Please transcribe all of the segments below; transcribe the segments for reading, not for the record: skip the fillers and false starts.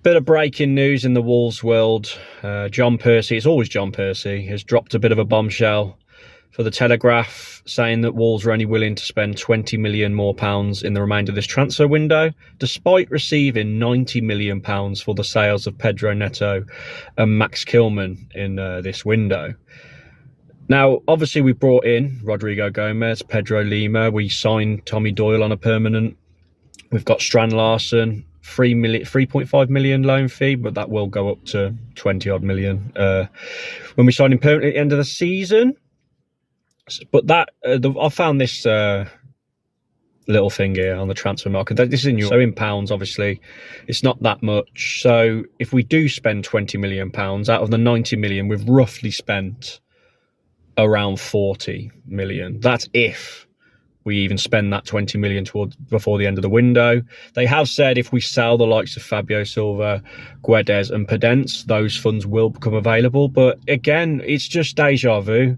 Bit of breaking news in the Wolves world. John Percy, it's always John Percy, has dropped a bit of a bombshell for the Telegraph, saying that Wolves are only willing to spend £20 million more in the remainder of this transfer window, despite receiving £90 million for the sales of Pedro Neto and Max Kilman in this window. Now, obviously, we brought in Rodrigo Gomez, Pedro Lima. We signed Tommy Doyle on a permanent. We've got Strand Larsen, 3.5 million loan fee, but that will go up to 20 odd million when we sign him permanently at the end of the season. But that I found this little thing here on the transfer market. This is in euros, so in pounds, obviously, it's not that much. So if we do spend £20 million out of the 90 million, we've roughly spent around 40 million. That's if we even spend that 20 million before the end of the window. They have said if we sell the likes of Fabio Silva, Guedes and Podence, those funds will become available. But again, it's just deja vu.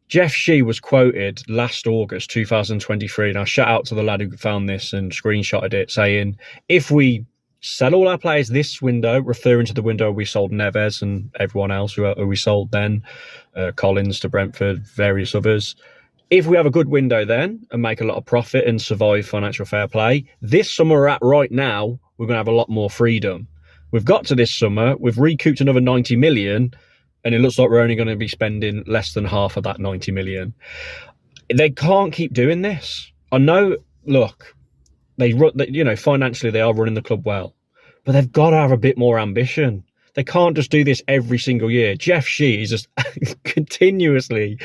Jeff Shee was quoted last August 2023. Now, shout out to the lad who found this and screenshotted it, saying, if we sell all our players this window, referring to the window we sold Neves and everyone else who we sold then, Collins to Brentford, various others. If we have a good window then and make a lot of profit and survive financial fair play, this summer we're at right now, we're going to have a lot more freedom. We've got to this summer, we've recouped another 90 million, and it looks like we're only going to be spending less than half of that 90 million. They can't keep doing this. I know, look, financially they are running the club well, but they've got to have a bit more ambition. They can't just do this every single year. Jeff Shee is just continuously,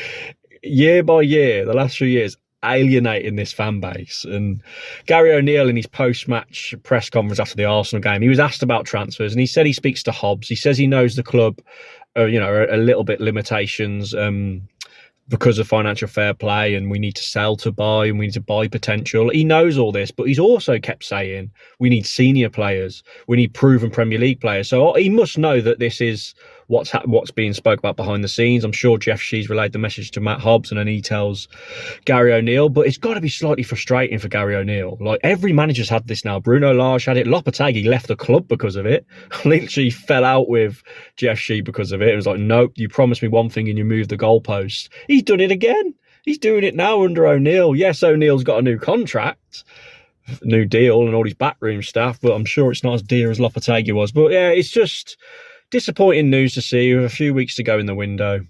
year by year, the last few years, alienating this fan base. And Gary O'Neill, in his post-match press conference after the Arsenal game, he was asked about transfers, and he said he speaks to Hobbs. He says he knows the club are a little bit limitations because of financial fair play, and we need to sell to buy, and we need to buy potential. He knows all this, but he's also kept saying we need senior players, we need proven Premier League players. So he must know that this is what's being spoke about behind the scenes. I'm sure Jeff Shee's relayed the message to Matt Hobbs, and then he tells Gary O'Neill. But it's got to be slightly frustrating for Gary O'Neill. Like, every manager's had this now. Bruno Lage had it. Lopetegui left the club because of it. Literally fell out with Jeff Shee because of it. It was like, nope, you promised me one thing and you moved the goalpost. He's done it again. He's doing it now under O'Neill. Yes, O'Neill's got a new contract, new deal, and all his backroom staff, but I'm sure it's not as dear as Lopetegui was. But yeah, it's just disappointing news to see with a few weeks to go in the window.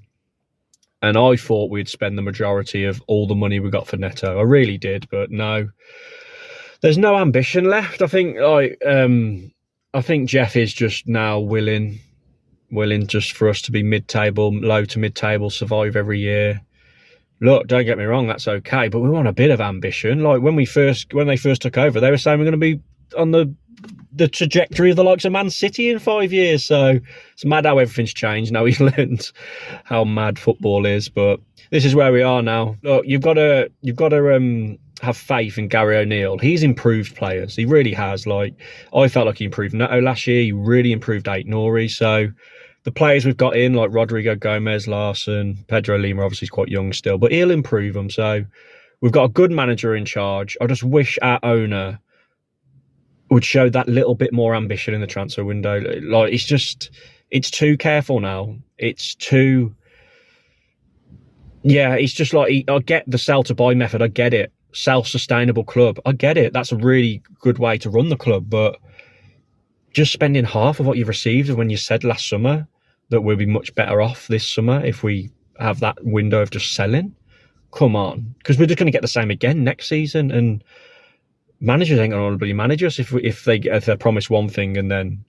And I thought we'd spend the majority of all the money we got for Neto. I really did, but no. There's no ambition left. I think Jeff is just now willing just for us to be mid-table, low to mid-table, survive every year. Look, don't get me wrong, that's okay, but we want a bit of ambition. Like when they first took over, they were saying we're going to be on the trajectory of the likes of Man City in 5 years. So it's mad how everything's changed. Now he's learned how mad football is, but this is where we are now. Look, you've got to have faith in Gary O'Neill. He's improved players. He really has. Like, I felt like he improved Neto last year. He really improved Aït-Nouri. So the players we've got in, like Rodrigo Gomez, Larsen, Pedro Lima, obviously he's quite young still, but he'll improve them. So we've got a good manager in charge. I just wish our owner would show that little bit more ambition in the transfer window. Like, it's too careful now. It's just like, I get the sell to buy method. I get it. Self-sustainable club. I get it. That's a really good way to run the club, but just spending half of what you've received when you said last summer that we'll be much better off this summer if we have that window of just selling. Come on. Because we're just going to get the same again next season, and managers ain't going to really manage us if they promise one thing and then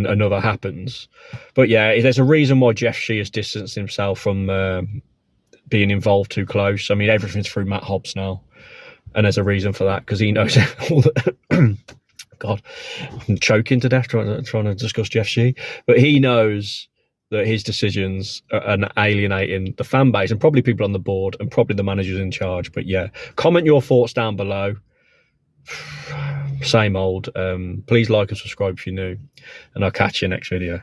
another happens. But yeah, there's a reason why Jeff Shee has distanced himself from being involved too close. I mean, everything's through Matt Hobbs now, and there's a reason for that, because he knows all the God, I'm choking to death trying to discuss Jeff Shee, but he knows that his decisions are alienating the fan base and probably people on the board and probably the managers in charge. But yeah, comment your thoughts down below. Same old. Please like and subscribe if you're new, and I'll catch you next video.